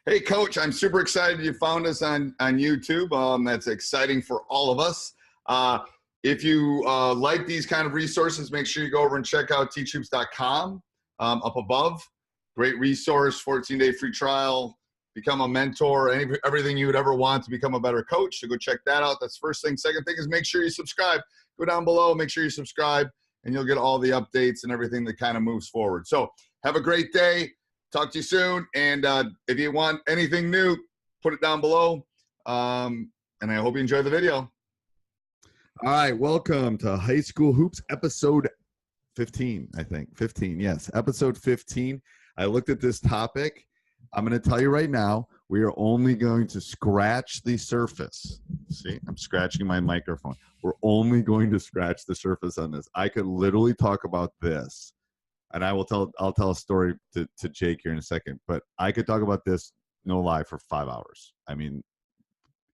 Hey, Coach, I'm super excited you found us on YouTube. That's exciting for all of us. If you like these kind of resources, make sure you go over and check out teachhoops.com up above. Great resource, 14-day free trial, become a mentor, everything you would ever want to become a better coach. So go check that out. That's first thing. Second thing is make sure you subscribe. Go down below, make sure you subscribe, and you'll get all the updates and everything that kind of moves forward. So have a great day. Talk to you soon. And if you want anything new, put it down below. And I hope you enjoy the video. All right. Welcome to High School Hoops episode 15, I think. 15, yes. Episode 15. I looked at this topic. I'm going to tell you right now, we are only going to scratch the surface. See, I'm scratching my microphone. We're only going to scratch the surface on this. I could literally talk about this. And I'll tell a story to Jake here in a second, but I could talk about this, no lie, for 5 hours. I mean,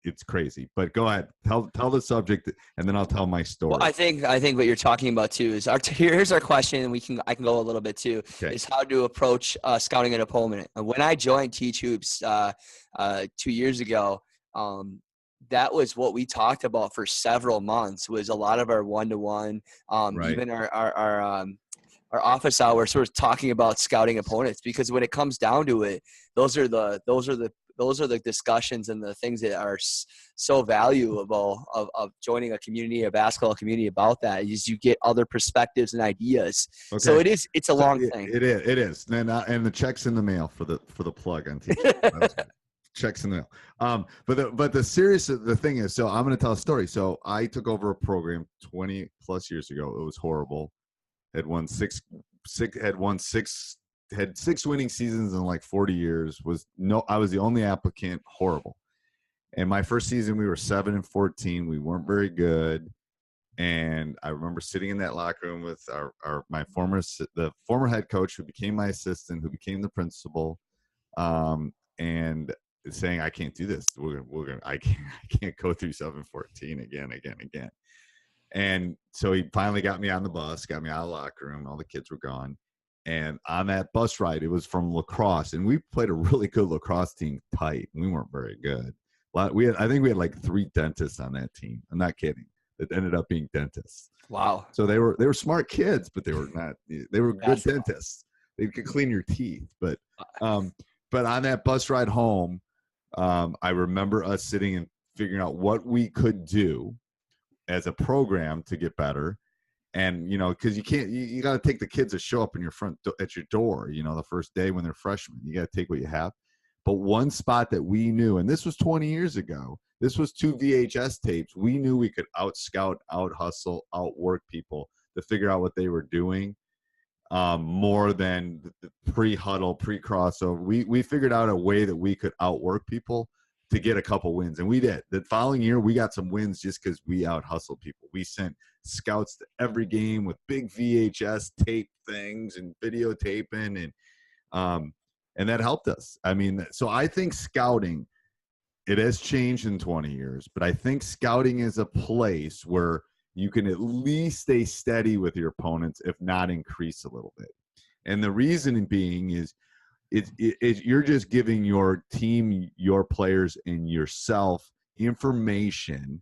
it's crazy. But go ahead, tell the subject, and then I'll tell my story. Well, I think what you're talking about too is here's our question, and I can go a little bit too. Okay. Is how to approach scouting an opponent. And when I joined Teach Hoops 2 years ago, that was what we talked about for several months. Was a lot of our one-to-one, right. Even our office hours sort of talking about scouting opponents, because when it comes down to it, those are the discussions and the things that are so valuable of joining a basketball community about that is you get other perspectives and ideas. Okay. So it's a long thing. It is. And the check's in the mail for the plug on TV. Checks in the mail. But the thing is, so I'm going to tell a story. So I took over a program 20 plus years ago. It was horrible. Had six winning seasons in like 40 years. I was the only applicant. Horrible. And my first season, we were 7-14. We weren't very good. And I remember sitting in that locker room with the former head coach, who became my assistant, who became the principal, and saying, "I can't do this. I can't go through 7-14 again." And so he finally got me on the bus, got me out of the locker room. All the kids were gone. And on that bus ride, it was from lacrosse. And we played a really good lacrosse team tight. We weren't very good. I think we had like 3 dentists on that team. I'm not kidding. That ended up being dentists. Wow. So they were smart kids, but they were good dentists. They could clean your teeth. But on that bus ride home, I remember us sitting and figuring out what we could do as a program to get better. And, because you got to take the kids that show up in at your door, the first day when they're freshmen. You got to take what you have. But one spot that we knew, and this was 20 years ago, this was 2 VHS tapes. We knew we could out-scout, out-hustle, outwork people to figure out what they were doing more than the pre-huddle, pre-crossover. We figured out a way that we could outwork people to get a couple wins, and we did. The following year, we got some wins just because we out-hustled people. We sent scouts to every game with big VHS tape things and videotaping, and that helped us. I mean, so I think scouting, it has changed in 20 years, but I think scouting is a place where you can at least stay steady with your opponents, if not increase a little bit. And the reason being is, you're just giving your team, your players, and yourself information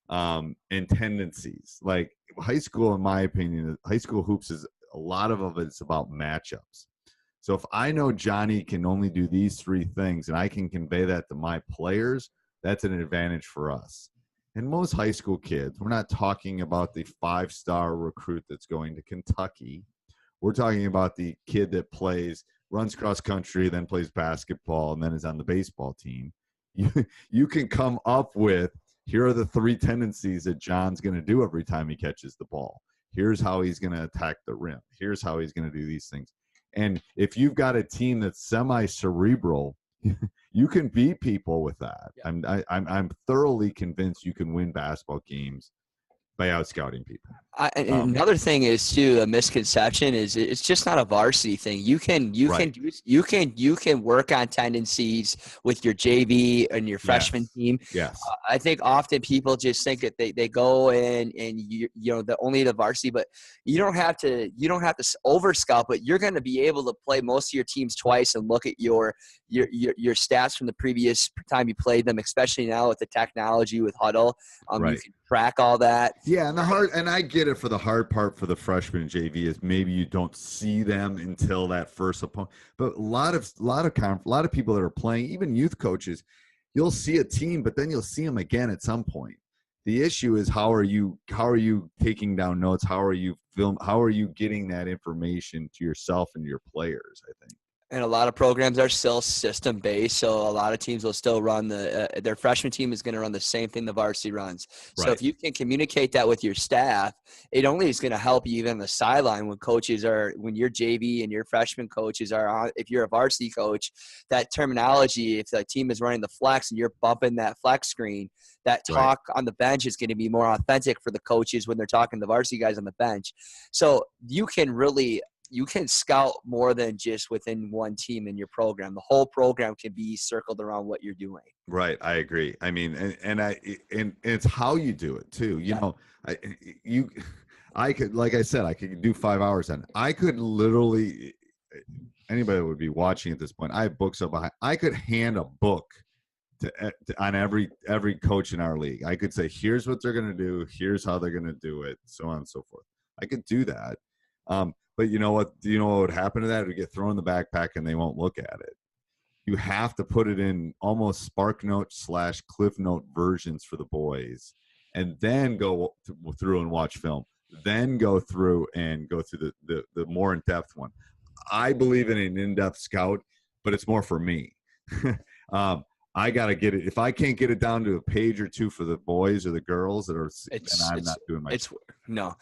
and tendencies. Like high school, in my opinion, high school hoops is a lot of it's about matchups. So if I know Johnny can only do these 3 things and I can convey that to my players, that's an advantage for us. And most high school kids, we're not talking about the 5-star recruit that's going to Kentucky. We're talking about the kid that runs cross country, then plays basketball, and then is on the baseball team. You can come up with, here are the 3 tendencies that John's going to do every time he catches the ball. Here's how he's going to attack the rim. Here's how he's going to do these things. And if you've got a team that's semi-cerebral, you can beat people with that. Yeah. I'm thoroughly convinced you can win basketball games by out scouting people. Another thing is too, a misconception is it's just not a varsity thing. You can work on tendencies with your JV and your freshman team. Yes. I think often people just think that they go in and only the varsity, but you don't have to over scout, but you're going to be able to play most of your teams twice and look at your your stats from the previous time you played them, especially now with the technology with Huddle. Right. You can track all that. Yeah, and I get it for the hard part for the freshman JV is maybe you don't see them until that first opponent. But a lot of people that are playing, even youth coaches, you'll see a team, but then you'll see them again at some point. The issue is how are you taking down notes? How are you getting that information to yourself and your players, I think. And a lot of programs are still system based, so a lot of teams will still run their freshman team is going to run the same thing the varsity runs. Right. So if you can communicate that with your staff, it only is going to help you even on the sideline when your JV and your freshman coaches are on. If you're a varsity coach, that terminology, if the team is running the flex and you're bumping that flex screen, that talk on the bench is going to be more authentic for the coaches when they're talking to the varsity guys on the bench. So you can scout more than just within one team in your program. The whole program can be circled around what you're doing. Right. I agree. I mean, and it's how you do it too. You know, I could, like I said, I could do 5 hours on. I could literally, anybody that would be watching at this point, I have books up behind. I could hand a book on every coach in our league. I could say, here's what they're going to do. Here's how they're going to do it. So on and so forth. I could do that. But you know what? Do you know what would happen to that? It would get thrown in the backpack and they won't look at it. You have to put it in almost Spark Note / Cliff Note versions for the boys, and then go through and watch film. Then go through the more in-depth one. I believe in an in-depth scout, but it's more for me. I got to get it. If I can't get it down to a page or two for the boys or the girls then I'm not doing my job.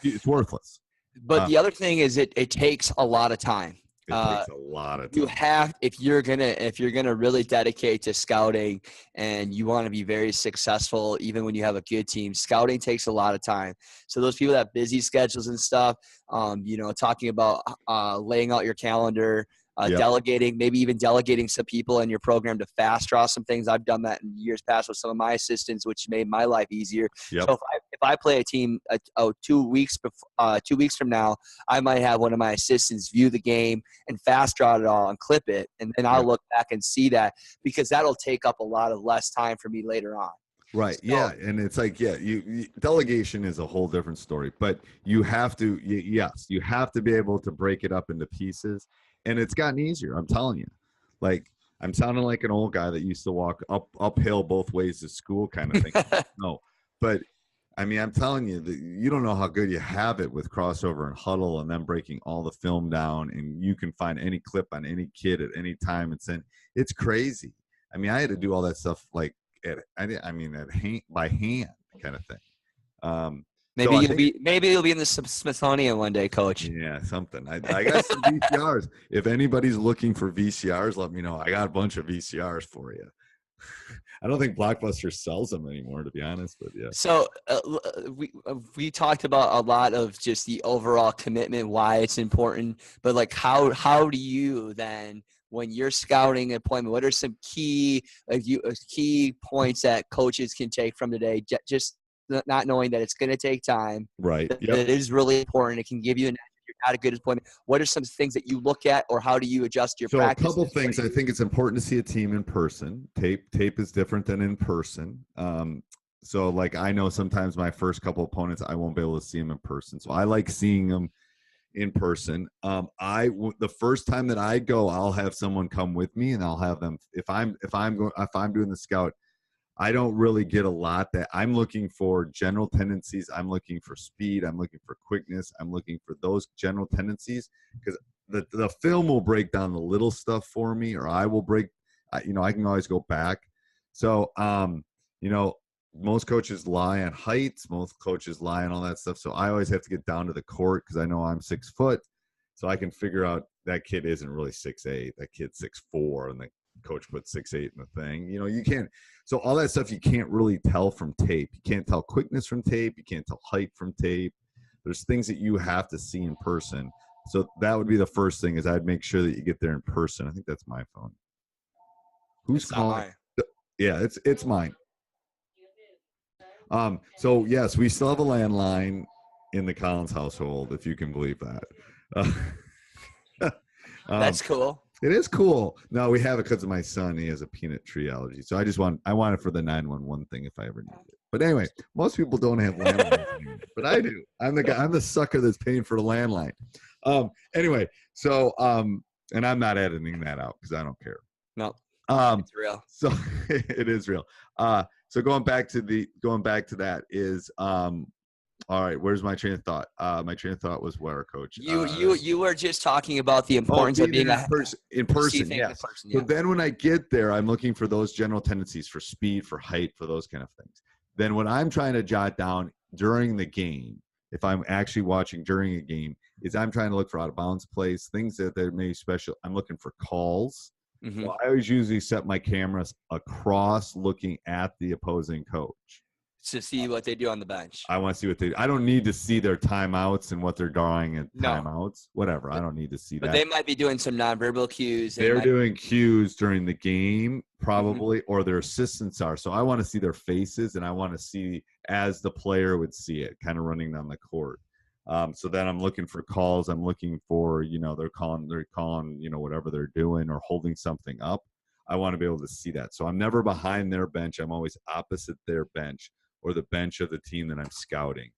It's worthless. But the other thing is it takes a lot of time. It takes a lot of time. You have, if you're gonna really dedicate to scouting and you want to be very successful, even when you have a good team, scouting takes a lot of time. So those people that have busy schedules and stuff, talking about laying out your calendar, delegating, maybe even delegating some people in your program to fast draw some things. I've done that in years past with some of my assistants, which made my life easier. Yep. So if I play a team 2 weeks from now, I might have one of my assistants view the game and fast draw it all and clip it, and then I'll look back and see that, because that'll take up a lot of less time for me later on. Right. So, yeah. And it's like, you delegation is a whole different story, but you have to, you have to be able to break it up into pieces. And it's gotten easier. I'm telling you, like, I'm sounding like an old guy that used to walk uphill both ways to school kind of thing. No, but I mean, I'm telling you that you don't know how good you have it with crossover and Huddle and then breaking all the film down, and you can find any clip on any kid at any time. It's crazy. I mean, I had to do all that stuff like by hand kind of thing. Maybe you'll be in the Smithsonian one day, Coach. Yeah, something. I got some VCRs. If anybody's looking for VCRs, let me know. I got a bunch of VCRs for you. I don't think Blockbuster sells them anymore, to be honest, but yeah. So we talked about a lot of just the overall commitment, why it's important, but like how do you then, when you're scouting an appointment, what are some key points that coaches can take from today? Just not knowing that it's going to take time. Right. That it is really important. It can give you you're not a good appointment. What are some things that you look at, or how do you adjust your practice? A couple things. I think it's important to see a team in person. Tape is different than in person. So like, I know sometimes my first couple opponents, I won't be able to see them in person. So I like seeing them in person. The first time that I go, I'll have someone come with me, and I'll have them, if I'm doing the scout, I don't really get a lot that I'm looking for general tendencies. I'm looking for speed. I'm looking for quickness. I'm looking for those general tendencies, because the film will break down the little stuff for me, or I will I can always go back. So, most coaches lie on heights. Most coaches lie on all that stuff. So I always have to get down to the court, because I know I'm 6 foot. So I can figure out that kid isn't really 6'8". That kid's 6'4", and the coach put 6'8" in the thing. You can't. So all that stuff you can't really tell from tape. You can't tell quickness from tape. You can't tell height from tape. There's things that you have to see in person. So that would be the first thing, is I'd make sure that you get there in person. I think that's my phone. Who's calling? Yeah, it's mine. So yes, we still have a landline in the Collins household, if you can believe that. That's cool. It is cool. No, we have it because of my son. He has a peanut tree allergy. So I want it for the 911 thing if I ever need it. But anyway, most people don't have landlines anymore, but I do. I'm the sucker that's paying for the landline. Anyway, so and I'm not editing that out because I don't care. No. It's real. So it is real. So going back to that is all right, where's my train of thought? My train of thought was where, Coach? You were just talking about the importance of being in person. Yes. Yeah. So then when I get there, I'm looking for those general tendencies for speed, for height, for those kind of things. Then what I'm trying to jot down during the game, if I'm actually watching during a game, is I'm trying to look for out of bounds plays, things that may be special. I'm looking for calls. Mm-hmm. So I always usually set my cameras across looking at the opposing coach. To see what they do on the bench. I want to see what they do. I don't need to see their timeouts and what they're drawing at timeouts. Whatever. I don't need to see that. But they might be doing some nonverbal cues. They're doing cues during the game, probably, or their assistants are. So I want to see their faces, and I want to see as the player would see it, kind of running down the court. So then I'm looking for calls. I'm looking for, they're calling, whatever they're doing or holding something up. I want to be able to see that. So I'm never behind their bench. I'm always opposite their bench, or the bench of the team that I'm scouting.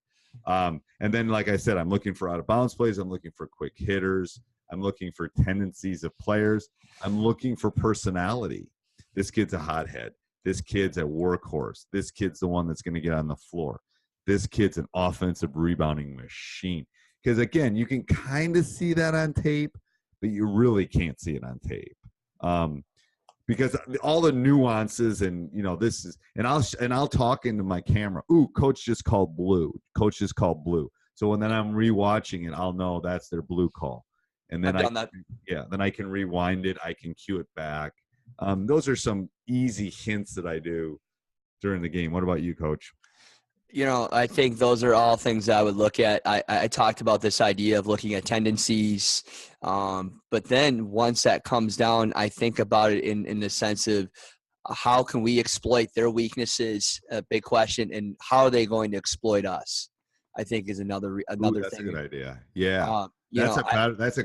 And then, like I said, I'm looking for out of bounds plays. I'm looking for quick hitters. I'm looking for tendencies of players. I'm looking for personality. This kid's a hothead. This kid's a workhorse. This kid's the one that's going to get on the floor. This kid's an offensive rebounding machine. Because, again, you can kind of see that on tape, but you really can't see it on tape. Because all the nuances and this is, and I'll talk into my camera. Ooh, coach just called blue. Coach just called blue. So when then I'm rewatching it, I'll know that's their blue call, and then then I can rewind it. I can cue it back. Those are some easy hints that I do during the game. What about you, Coach? I think those are all things that I would look at. I talked about this idea of looking at tendencies. But then once that comes down, I think about it in the sense of how can we exploit their weaknesses, a big question, and how are they going to exploit us, I think is another Ooh, that's thing. a good idea. Yeah. That's a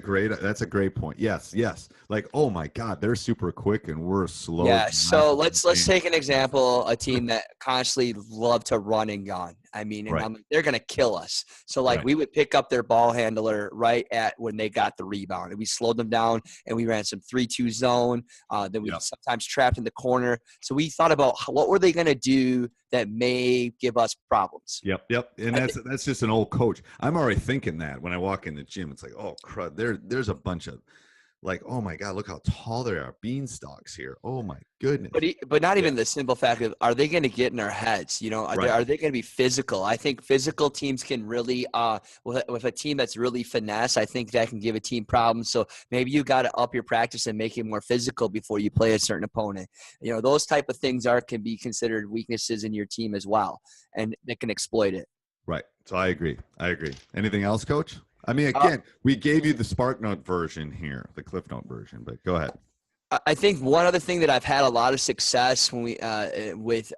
great point. Yes. Like, oh my God, they're super quick and we're slow. Yeah. So let's take an example, a team that constantly love to run and gun. I mean, they're going to kill us. So we would pick up their ball handler right at when they got the rebound, and we slowed them down and we ran some 3-2 zone. Then we sometimes trapped in the corner. So we thought about what were they going to do that may give us problems. Yep. And that's just an old coach. I'm already thinking that when I walk in the gym, it's like, oh crud, there's a bunch of like, oh my God, look how tall they are. Beanstalks here. Oh my goodness. But not even the simple fact of, are they going to get in our heads? Are they going to be physical? I think physical teams can really, with a team that's really finesse, I think that can give a team problems. So maybe you got to up your practice and make it more physical before you play a certain opponent. Those type of things can be considered weaknesses in your team as well, and they can exploit it. Right. So I agree. Anything else, Coach? I mean, again, we gave you the SparkNote version here, the Cliff Note version, but go ahead. I think one other thing that I've had a lot of success when we with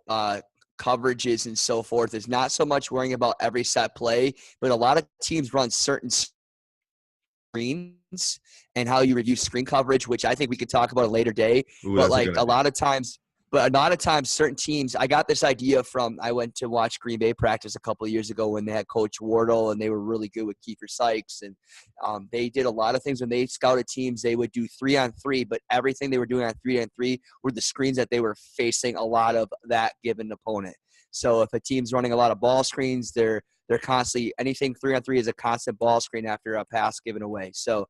coverages and so forth is not so much worrying about every set play, but a lot of teams run certain screens and how you review screen coverage, which I think we could talk about a later day. Ooh, but a lot of times, certain teams, I got this idea from, I went to watch Green Bay practice a couple of years ago when they had Coach Wardle, and they were really good with Kiefer Sykes. And they did a lot of things when they scouted teams. They would do 3-on-3, but everything they were doing on 3-on-3 were the screens that they were facing a lot of that given opponent. So if a team's running a lot of ball screens, they're constantly, anything 3-on-3 is a constant ball screen after a pass given away. So,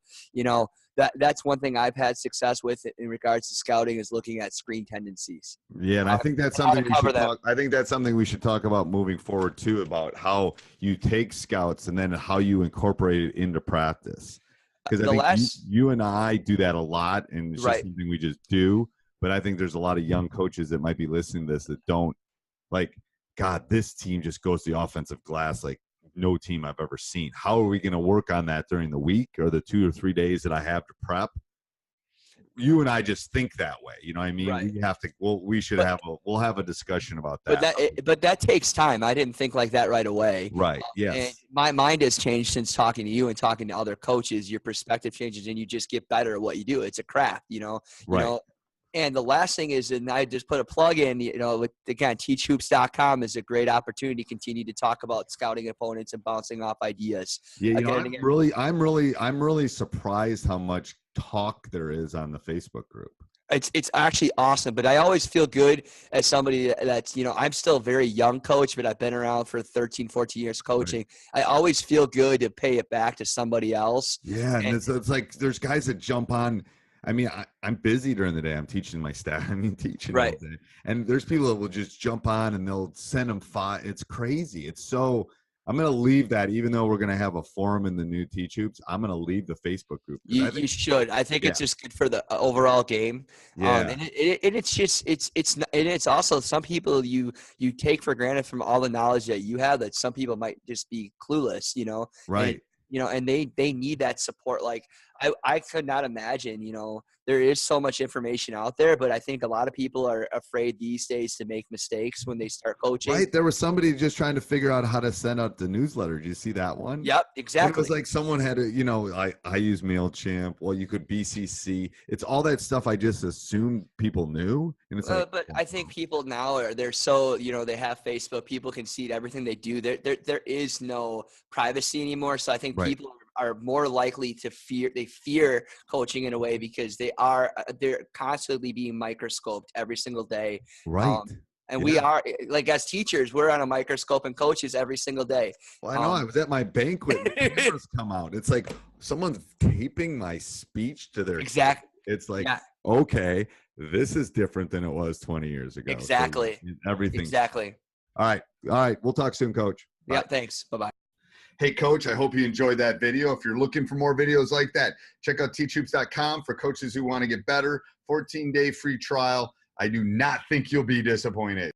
that's one thing I've had success with in regards to scouting is looking at screen tendencies. Yeah, and I think that's something we should talk about moving forward too, about how you take scouts and then how you incorporate it into practice. Because I think you and I do that a lot, and it's just something we just do. But I think there's a lot of young coaches that might be listening to this that don't, like, God, this team just goes to the offensive glass like no team I've ever seen. How are we going to work on that during the week or the 2 or 3 days that I have to prep? you and I just think that way. You know what I mean? Right. We have to, we'll have a discussion about But that. but that takes time. I didn't think like that right away. Right. Yes. And my mind has changed since talking to you and talking to other coaches. Your perspective changes and you just get better at what you do. It's a craft, you know. Right. And the last thing is, and I just put a plug in, with, again, teachhoops.com is a great opportunity to continue to talk about scouting opponents and bouncing off ideas. Yeah, again, I'm really surprised how much talk there is on the Facebook group. It's actually awesome, but I always feel good as somebody that's, I'm still a very young coach, but I've been around for 13, 14 years coaching. Right. I always feel good to pay it back to somebody else. Yeah, and it's like there's guys that jump on. I mean, I'm busy during the day. I'm teaching my staff. Teaching right. all day. And there's people that will just jump on and they'll send them five. It's crazy. It's so. I'm going to leave that, even though we're going to have a forum in the new Teach Hoops. I'm going to leave the Facebook group. You should. I think it's just good for the overall game. Yeah. And it's also some people you take for granted from all the knowledge that you have that some people might just be clueless, Right. And they need that support. Like I could not imagine, there is so much information out there, but I think a lot of people are afraid these days to make mistakes when they start coaching. Right. There was somebody just trying to figure out how to send out the newsletter. Did you see that one? Yep, exactly. And it was like someone had to, I use MailChimp. Well, you could BCC. It's all that stuff I just assumed people knew. And it's but I think people now they're so, they have Facebook. People can see everything they do. There is no privacy anymore. So I think people are more likely to fear coaching in a way because they're constantly being microscoped every single day. Right. And we are, like, as teachers, we're on a microscope and coaches every single day. Well, I know. I was at my banquet and the cameras come out. It's like someone's taping my speech to their exactly. It's like, okay, this is different than it was 20 years ago. Exactly. So everything. Exactly. All right. We'll talk soon, Coach. Bye. Yeah. Thanks. Bye-bye. Hey, Coach, I hope you enjoyed that video. If you're looking for more videos like that, check out teachhoops.com for coaches who want to get better. 14-day free trial. I do not think you'll be disappointed.